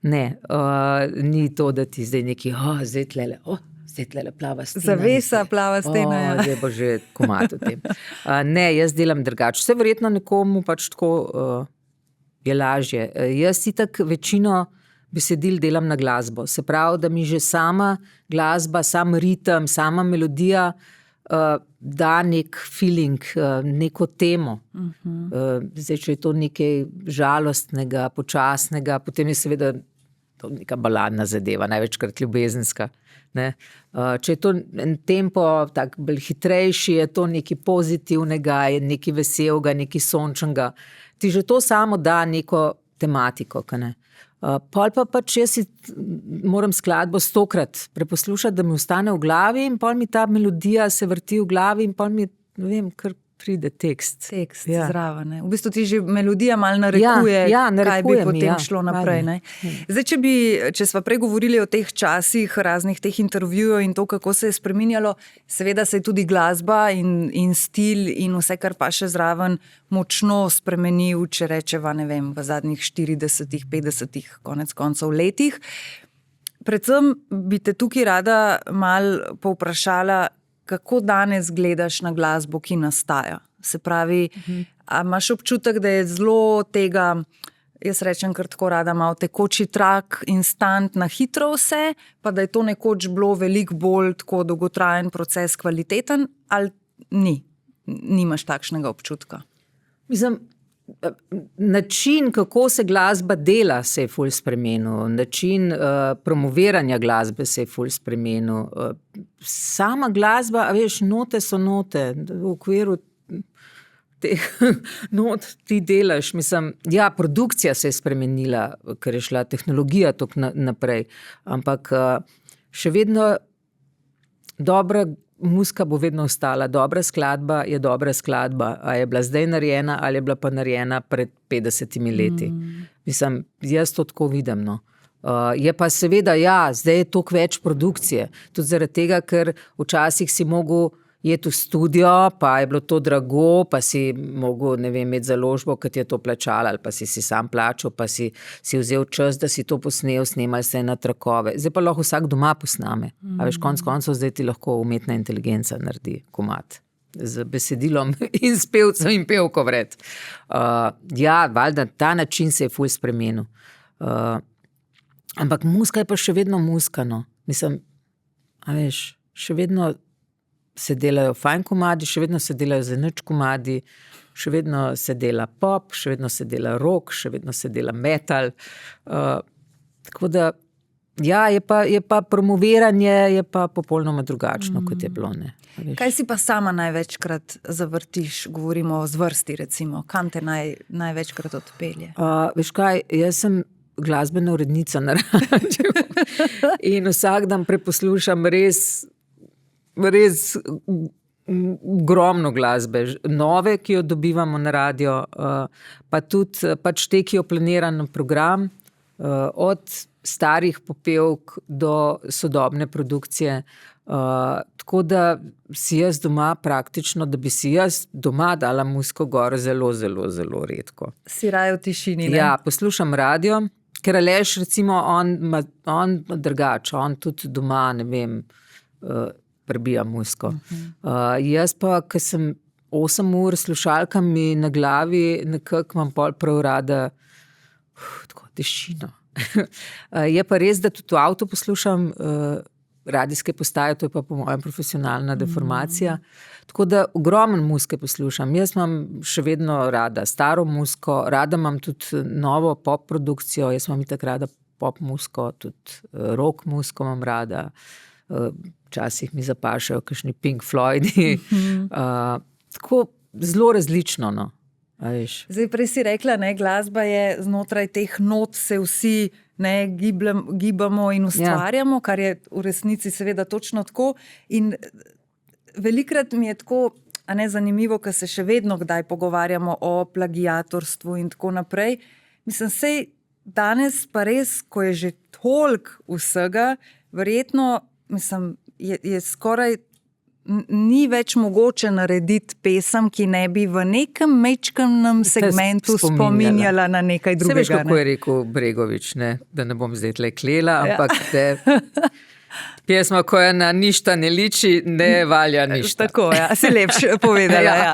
Ne, ni to, da ti zdaj neki, zdaj tlele plava stena. Zavesa, plava stena, ja. Zdaj bo že komad o tem. Ne, jaz delam drugače. Vse verjetno nekomu pač tako je lažje. Jaz itak večino besedil delam na glasbo. Se pravi, da mi že sama glasba, sam ritem, sama melodija da nek feeling, neko temo. Zdaj, če je to nekaj žalostnega, počasnega, potem je seveda to neka baladna zadeva, največkrat ljubezenska. Ne? Če je to en tempo tak bolj hitrejši, je to nekaj pozitivnega, je nekaj veselega, nekaj sončnega. Ti že to samo da neko tematiko, ne? Pol pa pač jaz si moram skladbo 100-krat preposlušati, da mi ostane v glavi in pol mi ta melodija se vrti v glavi in pol mi, ne vem, kar pride tekst. Zraven, ne. V bistvu ti že melodija malo narekuje, kaj bi potem šlo naprej, ne. Zdaj, če sva prej govorili o teh časih, raznih teh intervjujev in to, kako se je spreminjalo, seveda se je tudi glasba in stil in vse, kar pa še zraven, močno spremenil, če rečeva, ne vem, v zadnjih 40, 50, konec koncev letih. Predvsem bi te tukaj rada malo povprašala, kako danes gledaš na glasbo, ki nastaja? Se pravi, a imaš občutek, da je zelo tega, jaz rečem kar tako rada, malo tekoči trak, instant, na hitro vse, pa da je to nekoč bilo veliko bolj tako dolgotrajen proces, kvaliteten, ali nimaš takšnega občutka? Mislim, način, kako se glasba dela, se je ful spremenil. Način promoviranja glasbe se je ful spremenil. Sama glasba, a veš, note so note. V okviru teh not ti delaš. Mislim, ja, produkcija se je spremenila, ker je šla tehnologija toliko naprej. Ampak še vedno dobra muzika bo vedno ostala. Dobra skladba je dobra skladba. A je bila zdaj narejena ali je bila pa narejena pred 50 leti. Mislim, jaz to tako vidim, no. Je pa seveda, ja, zdaj je toliko več produkcije. Tudi zaradi tega, ker včasih si mogel iti v studio, pa je bilo to drago, pa si mogel, ne vem, imeti založbo, ki ti je to plačala, ali pa si sam plačal, pa si vzel čas, da si to posnel, snemali se na trakove. Zdaj pa lahko vsak doma posname. A veš, konec koncev zdaj ti lahko umetna inteligenca naredi komad z besedilom in s pevcem in pevko vred. Ja, valjda, ta način se je ful spremenil. Ampak muzika je pa še vedno muzika, no. Mislim, a veš, še vedno se delajo fajn komadi, še vedno se delajo zanič komadi, še vedno se dela pop, še vedno se dela rock, še vedno se dela metal. Tako da, ja, je pa promoviranje je pa popolnoma drugačno, kot je bilo, ne. Kaj si pa sama največkrat zavrtiš, govorimo o zvrsti recimo, kam te največkrat odpelje? Veš kaj, jaz sem glasbena urednica na radiju in vsak dan preposlušam res ogromno glasbe, nove, ki jo dobivamo na radio, pa tudi pač te, ki jo planiram na program, od starih popevk do sodobne produkcije. Tako da si jaz doma praktično, da bi si jaz doma dala muziko gor zelo, zelo, zelo redko. Si raje v tišini, ne? Ja, poslušam radio, ker Aleš recimo, on drugače, on tudi doma, ne vem, prebija muziko. Jaz pa, ko sem 8 ur slušalkami na glavi, nekako imam pol prav rada tako tišino. Je pa res, da tudi v avtu poslušam radijske postaje, to je pa po mojem profesionalna deformacija. Tako da ogromno muzike poslušam. Jaz imam še vedno rada staro muziko, rada imam tudi novo pop produkcijo, jaz imam itak rada pop muziko, tudi rock muziko imam rada. Včasih mi zapašajo kakšni Pink Floydi. Tako zelo različno, no. Zdaj, prej si rekla, ne, glasba je znotraj teh not, se vsi gibamo in ustvarjamo, kar je v resnici seveda točno tako. In velikrat mi je tako, a ne, zanimivo, ker se še vedno kdaj pogovarjamo o plagiatorstvu in tako naprej. Mislim, sej danes pa res, ko je že toliko vsega, verjetno, mislim, je skoraj ni več mogoče narediti pesem, ki ne bi v nekem mečkem segmentu spominjala na nekaj drugega. Se veš, kako je rekel Bregović, ne? Da ne bom zdaj tle klela, ampak pjesma, koja na ništa ne liči, ne valja ništa. Tako, ja, si lepše povedala, ja.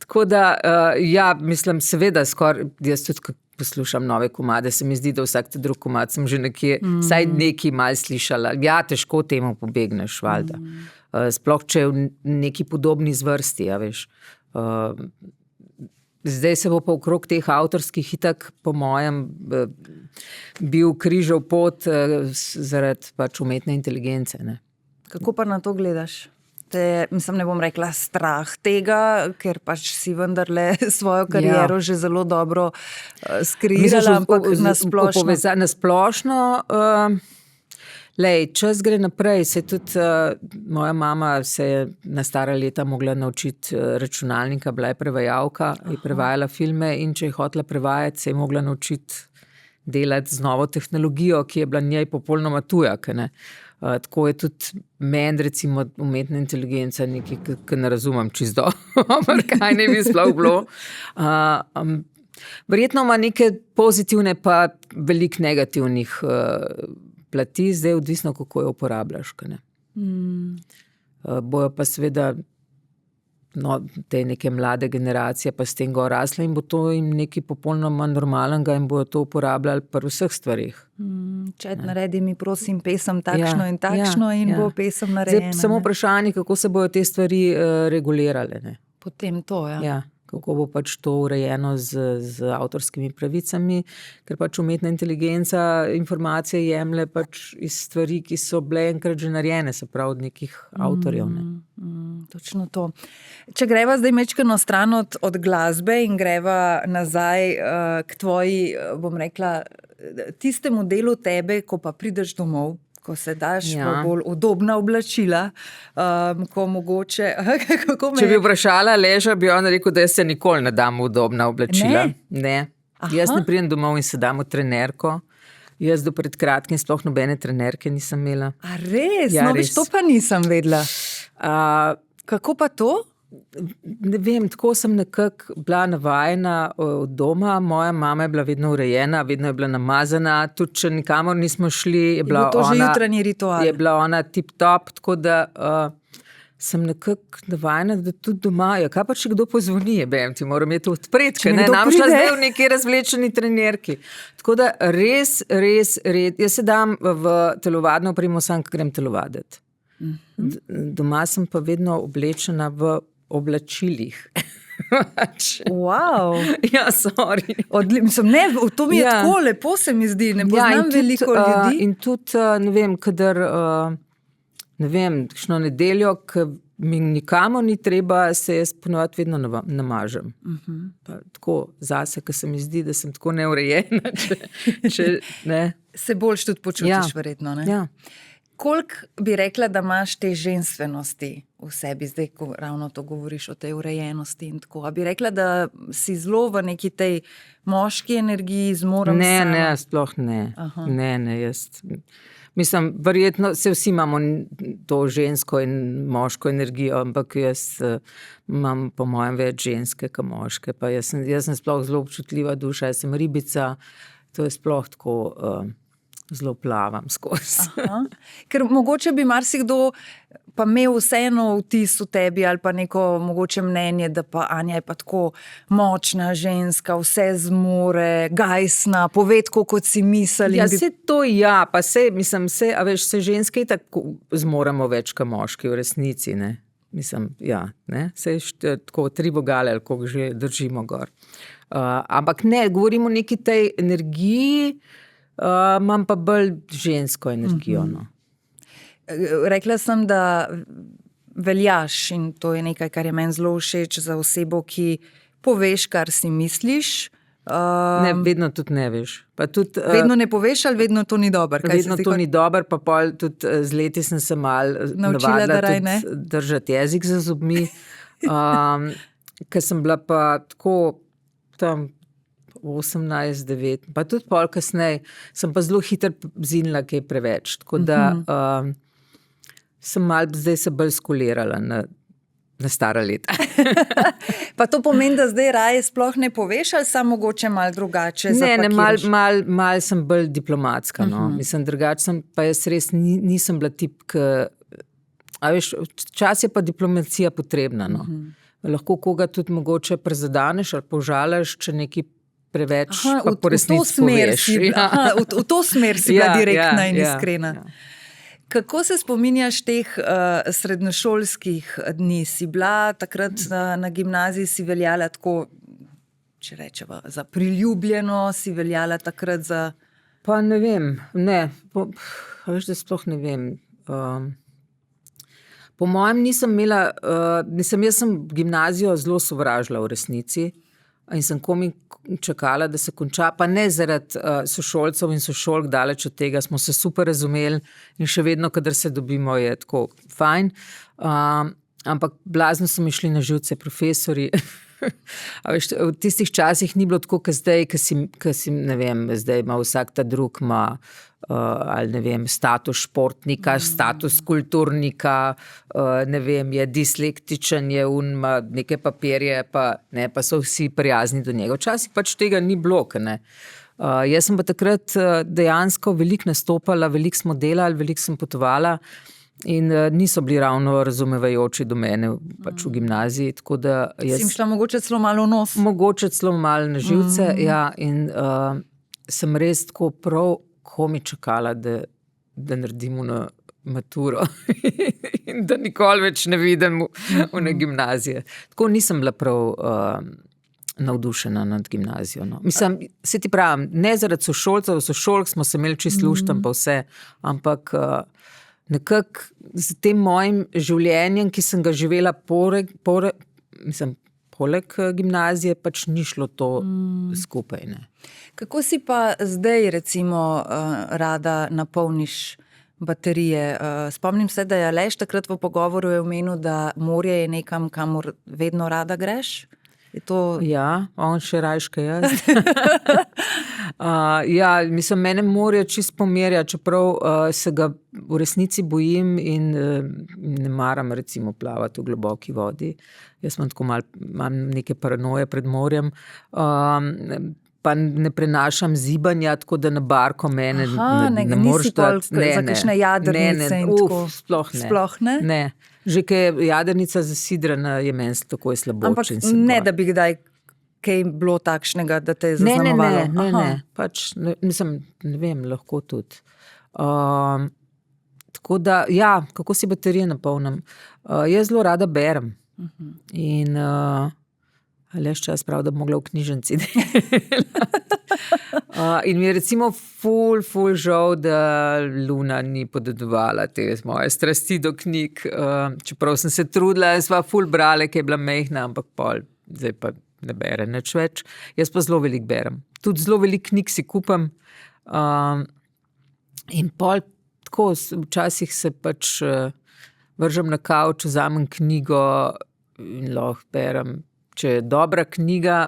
Tako da, ja, mislim, seveda skoraj, jaz tudi poslušam nove komade, se mi zdi, da vsak drug komad sem že nekje, vsaj nekaj malo slišala. Ja, težko temu pobegneš, valjda. Sploh, če je v neki podobni zvrsti, ja, veš. Zdaj se bo pa okrog teh avtorskih itak, po mojem, bil križal pot zaradi pač umetne inteligence, ne. Kako pa na to gledaš? Mislim, ne bom rekla strah tega, ker pač si vendarle svojo kariero že zelo dobro skreirala, ampak na splošno. Na splošno, čas gre naprej, se tudi moja mama se je na stara leta mogla naučiti računalnika, bila je prevajalka, je prevajala filme in če je hotela prevajati, se je mogla naučiti delati z novo tehnologijo, ki je bila njej popolnoma tuja, ne. Tako je tudi meni, recimo, umetna inteligenca nekaj, ki ne razumem čisto dobro, kaj ne bi sploh bilo. Verjetno ima neke pozitivne pa veliko negativnih plati, zdaj odvisno, kako jo uporabljaš, ne. Bojo pa seveda te neke mlade generacije pa s tem go rasle in bo to jim nekaj popolnoma normalnega in bojo to uporabljali pri vseh stvarih. Če naredi mi prosim pesem takšno in takšno in bo pesem narejena. Zdaj, samo vprašanje, kako se bojo te stvari regulirale. Ne? Potem to, Ja, kako bo pač to urejeno z avtorskimi pravicami, ker pač umetna inteligenca informacije jemlje pač iz stvari, ki so bile enkrat že narejene, se pravi od nekih avtorjev. Ne? Točno to. Če greva zdaj mečkano stran od glasbe in greva nazaj k tvoji, bom rekla, tistemu delu tebe, ko pa prideš domov, ko se daš v bolj udobna oblačila, ko mogoče... Če bi vprašala Aleša, bi on rekel, da jaz se nikoli ne dam v udobna oblačila. Ne. Jaz ne pridem domov in se dam v trenerko. Jaz do pred kratkim sploh nobene trenerke nisem imela. A res? Ja, no, res. To pa nisem vedela. Kako pa to? Ne vem, tako sem nekako bila navajena od doma. Moja mama je bila vedno urejena, vedno je bila namazana. Tudi če nikamor nismo šli, je bila to že jutranji ritual. Je bila ona tip-top, tako da sem nekako navajena, da tudi doma, kaj pa če kdo pozvoni, ti moram je to odpreti, ker ne nam šla zdaj v neki razvlečeni trenerki. Tako da res, jaz se dam v telovadno opremo, sam grem telovaditi. Doma sem pa vedno oblečena v oblačilih. Wow. Ja, sorry. To mi je tako lepo, se mi zdi, ne poznam veliko ljudi. In tudi, ne vem, kadar, kakšno nedeljo, ko mi nikamor ni treba, se jaz ponovadi vedno namažem. Pa, tako zase, ko se mi zdi, da sem tako neurejena. Ne. Se boljš tudi počutiš, verjetno, ne? Ja. Koliko bi rekla, da imaš te ženstvenosti v sebi, zdaj, ko ravno to govoriš o tej urejenosti in tako? A bi rekla, da si zelo v neki tej moški energiji, zmoram sama? Ne, sploh ne. Ne, jaz... Mislim, verjetno se vsi imamo to žensko in moško energijo, ampak jaz imam po mojem več ženske kot moške. Pa jaz sem sploh zelo občutljiva duša, jaz sem ribica, to je sploh tako... zelo plavam skozi. Ker mogoče bi marsikdo pa imel vseeno vtis v tebi ali pa neko mogoče mnenje, da pa Anja je pa tako močna ženska, vse zmore, gajsna, pove tako, kot si misli. Ja, vse to pa mislim, a veš, se ženske tako zmoremo več kot moški v resnici, ne. Mislim, ne, se tako 3 vogale, ali koliko že držimo gor. Ampak ne, govorimo o neki tej energiji, imam pa bolj žensko energijo. No. Rekla sem, da veljaš in to je nekaj, kar je meni zelo všeč za osebo, ki poveš, kar si misliš. Ne, vedno tudi ne veš. Pa tudi, vedno ne poveš ali vedno to ni dobro? Vedno to ni dobro, pa pol tudi z leti sem se malo navadila tudi držati jezik za zobmi. Ker sem bila pa tako tam 18, 9, pa tudi pol kasneje, sem pa zelo hitro zinila kaj preveč, tako da sem malo zdaj se bolj skulirala na stara leta. Pa to pomeni, da zdaj raje sploh ne poveš, ali samo mogoče malo drugače zapakiraš? Ne, malo sem bolj diplomatska, no. Mislim, drugače sem, pa jaz res nisem bila tip, a veš, včasih je pa diplomacija potrebna, no. Lahko koga tudi mogoče prezadaneš ali požalaš, če neki preveč pa po resnici poveš. V to smer si bila direktna in iskrena. Kako se spominjaš teh srednješolskih dni? Si bila takrat na gimnaziji, si veljala tako, če rečeva, za priljubljeno, si veljala takrat za... Pa ne vem, veš, da sploh ne vem. Po mojem nisem imela, jaz sem gimnazijo zelo sovražila v resnici. In sem komaj čakala, da se konča, pa ne zaradi sošolcev in sošolk, daleč od tega, smo se super razumeli in še vedno, kadar se dobimo, je tako fajn. Ampak blazno so mi šli na živce profesori. A veš, v tistih časih ni bilo tako, kot zdaj, ko si, ne vem, zdaj ima vsak ta drug, ima ali ne vem, status športnika, status kulturnika, ne vem, je dislektičen, ima neke papirje, pa so vsi prijazni do njega. Včasih pač tega ni bilo, ne. Jaz sem pa takrat dejansko veliko nastopala, veliko smo delali, veliko sem potovala In niso bili ravno razumevajoči do mene pač v gimnaziji. Tako da si jim šla mogoče celo malo v nos? Mogoče celo malo na živce, ja. In sem res tako prav komi čakala, da naredim na maturo in da nikoli več ne vidim v ne gimnazije. Tako nisem bila prav navdušena nad gimnazijo. No. Mislim, se ti pravim, ne zaradi sošolk smo se imeli čisto lušten pa vse, ampak nekako z tem mojim življenjem, ki sem ga živela poleg gimnazije, pač ni šlo to skupaj. Ne. Kako si pa zdaj recimo rada napolniš baterije? Spomnim se, da je Aleš takrat v pogovoru je omenil, da morje je nekam, kamor vedno rada greš. Ja, on še rajška jaz. Ja, mislim, mene morje čisto pomerja, čeprav se ga v resnici bojim in ne maram recimo plavati v globoki vodi. Jaz imam neke paranoje pred morjem, pa ne prenašam zibanja, tako da na barko mene ne moreš dati. Za kakšne jadrnice in tako? Sploh ne. Ne. Že kaj je jadrnica zasidrana, je meni tako slabo. Ampak ne, da bi kdaj kaj bilo takšnega, da te je zaznamovalo? Ne. Pač, mislim, ne vem, lahko tudi. Tako da, ja, kako si baterije napolnim? Jaz zelo rada berem. In Aleš čas prav, da bi mogla v knjižnici in mi je recimo ful žal, da Luna ni podedovala te moje strasti do knjig, čeprav sem se trudila, sva ful brale, ki je bila mehna, ampak zdaj pa ne bere nič več. Jaz pa zelo veliko berem. Tudi zelo veliko knjig si kupam in tako včasih se pač vržem na kavč, vzamem knjigo in lahko berem. Če je dobra knjiga,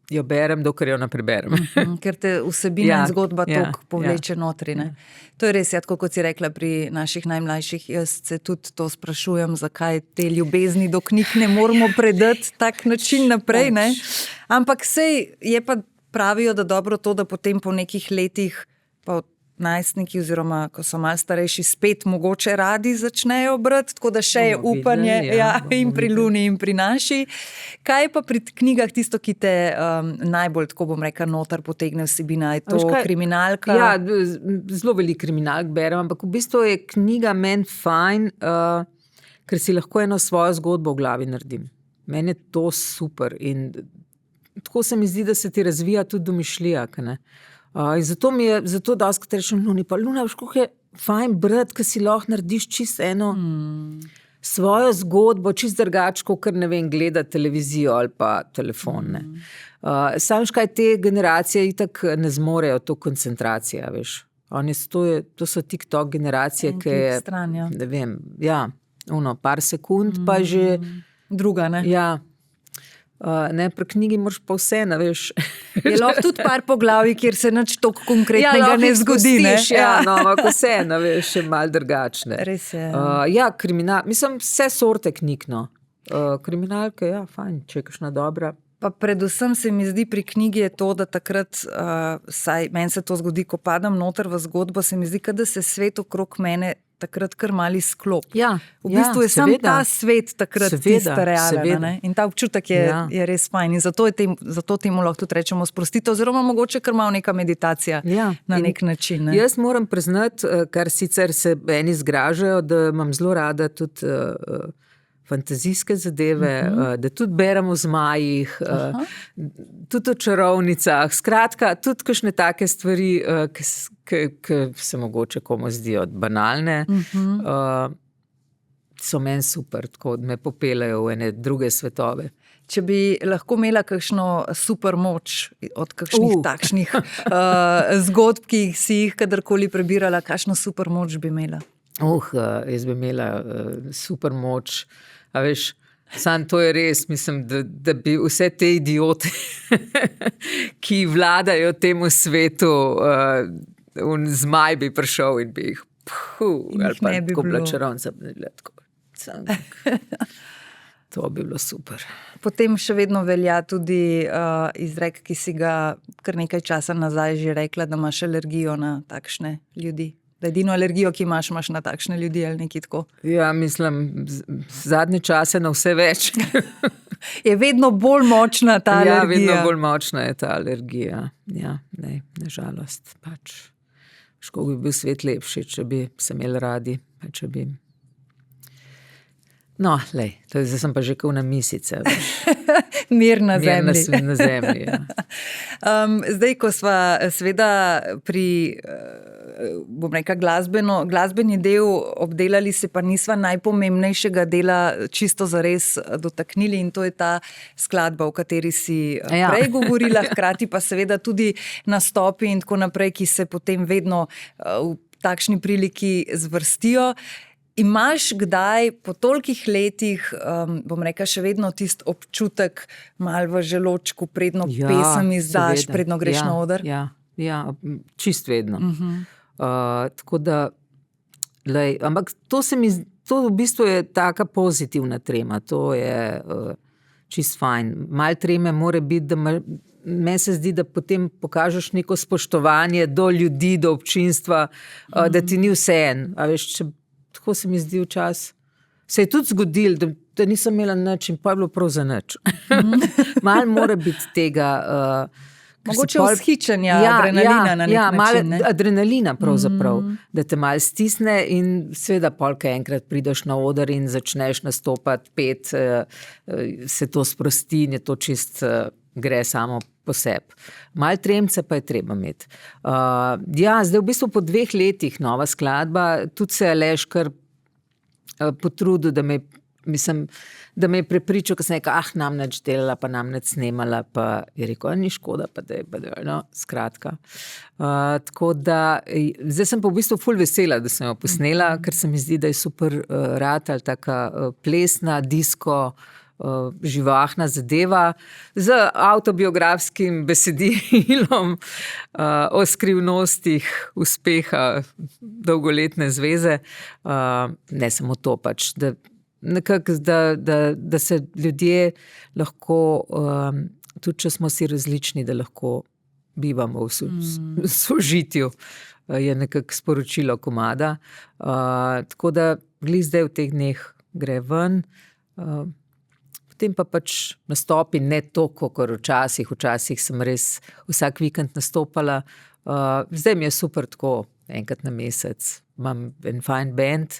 jo berem, dokler jo ne preberem. Ker te vsebina in zgodba toliko povleče notri. Ne? To je res, tako kot si rekla pri naših najmlajših, jaz se tudi to sprašujem, zakaj te ljubezni do knjig ne moramo predati tak način naprej. Ne? Ampak sej je pa pravijo, da dobro to, da potem po nekih letih pa najstniki oziroma, ko so malo starejši, spet mogoče radi začnejo brati, tako da še je upanje in pri Luni in pri naši. Kaj je pa pri knjigah tisto, ki te najbolj, tako bom rekla, noter potegne vsebina? Je to kriminalka? Ja, zelo veliko kriminalk berem, ampak v bistvu je knjiga meni fajn, ker si lahko eno svojo zgodbo v glavi naredim. Meni je to super in tako se mi zdi, da se ti razvija tudi domišljija, ne? In zato dostikrat rečem Luni, pa Luna, veš, kako je fajn brati, ker si lahko narediš čisto eno svojo zgodbo, čisto drugačko, ker ne vem, gleda televizijo ali pa telefon. Samo škaj te generacije itak ne zmorejo to koncentracija, veš. To so TikTok generacije, ki je, ne vem, par sekund, pa že druga, ne? Ja. Ne, pri knjigi moraš pa vse, ne veš. Je lahko tudi par poglavij, kjer se nič toliko konkretnega ne zgodi, ne? Ampak vse, ne veš, je malo drugačne. Res je. Mislim, vse sorte knjig, no. Kriminalke, fajn, če je kakšna dobra. Pa predvsem se mi zdi pri knjigi je to, da takrat, saj meni se to zgodi, ko padam noter v zgodbo, se mi zdi, da se svet okrog mene takrat kar mali sklop. V bistvu je sam ta svet takrat tista realen. In ta občutek je res fajn. In zato temu lahko tudi rečemo sprostitev, oziroma mogoče kar malo neka meditacija na nek način. Ne? Jaz moram priznati, kar sicer se eni zgražajo, da imam zelo rada tudi fantazijske zadeve, da tudi berem o zmajih, tudi o čarovnicah, skratka, tudi kakšne take stvari, ki se mogoče komu zdijo banalne, so meni super, tako da me popeljajo v ene druge svetove. Če bi lahko imela kakšno super moč od kakšnih takšnih zgodb, ki si jih kadarkoli prebirala, kakšno super moč bi imela? Jaz bi imela super moč, a veš, samo to je res, mislim, da bi vse te idiote, ki vladajo temu svetu, zmaj bi prišel in bi jih ali pa tako bila čarovnica, to bi bilo super. Potem še vedno velja tudi izrek, ki si ga kar nekaj časa nazaj že rekla, da imaš alergijo na takšne ljudi. Da edino alergijo, ki imaš na takšne ljudi ali nekaj tako. Ja, mislim, zadnje čase na vse več. Je vedno bolj močna ta alergija. Ja, vedno bolj močna je ta alergija. Ja, ne, nažalost. Pač, ško bi bil svet lepši, če bi se imeli radi, če bi... No, lej, zdaj sem pa že kao na misice. Mir na zemlji. Mir na zemlji, ja. Zdaj, ko sva seveda pri, bom rekla, glasbeni del obdelali, se pa nisva najpomembnejšega dela čisto zares dotaknili in to je ta skladba, o kateri si prej govorila, hkrati pa seveda tudi nastopi in tako naprej, ki se potem vedno v takšni priliki zvrstijo. Imaš kdaj po tolikih letih, bom rekla, še vedno tisti občutek malo v želočku, predno pesem izdaš, seveda, predno greš na oder? Ja, čist vedno. Tako da, lej, ampak to v bistvu je taka pozitivna trema, to je čist fajn. Mal treme more biti, da meni se zdi, da potem pokažeš neko spoštovanje do ljudi, do občinstva, da ti ni vseeno, a veš, tako se mi zdi včasih. Se je tudi zgodil, da nisem imela nič in pa je bilo prav za nič. Malo mora biti tega... Mogoče vzhičenja, adrenalina na nek način. Malo adrenalina pravzaprav, da te malo stisne in seveda polka enkrat prideš na oder in začneš nastopati, pet, se to sprosti in je to čist gre samo po sebi. Malo tremce pa je treba imeti. Zdaj v bistvu po 2 letih nova skladba, tudi se Aleš kar potrudil, da me je prepričal, ko sem rekel, nam nič delala, pa nam nič snemala, pa je rekel, ni škoda, pa da je, no, skratka. Tako da, zdaj sem pa v bistvu ful vesela, da sem jo posnela, ker se mi zdi, da je super ratal, taka plesna, disko, živahna zadeva, z avtobiografskim besedilom o skrivnostih uspeha dolgoletne zveze. Ne samo to pač, nekako, da se ljudje lahko, tudi če smo si različni, da lahko bivamo v sožitju, je nekako sporočilo komada. Tako da glih zdaj v teh dneh gre ven, potem pa pač nastopi ne toliko, kot včasih sem res vsak vikend nastopala. Zdaj mi je super tako, enkrat na mesec, imam en fajn band,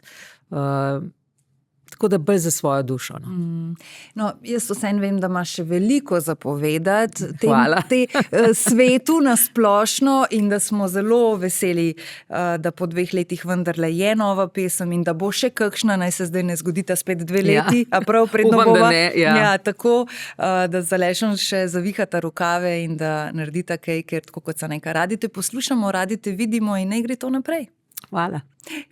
tako da bolj za svojo dušo. No, jaz vseeno vem, da imaš še veliko za povedati svetu nasplošno in da smo zelo veseli, da po 2 letih vendarle je nova pesem in da bo še kakšna, naj se zdaj ne zgodita spet 2 leti, a prav predno bova. Upam, da ne, ja. Tako, da z Alešem še zavihata rokave in da naredita kaj, ker tako kot se nekaj radi te poslušamo, radi te vidimo in naj gre to naprej. Hvala.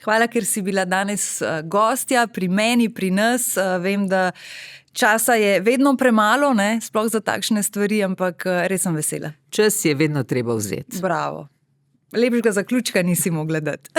Hvala, ker si bila danes gostja pri meni, pri nas. Vem, da časa je vedno premalo, ne, sploh za takšne stvari, ampak res sem vesela. Čas je vedno treba vzeti. Bravo. Lepšega zaključka nisi mogla dati.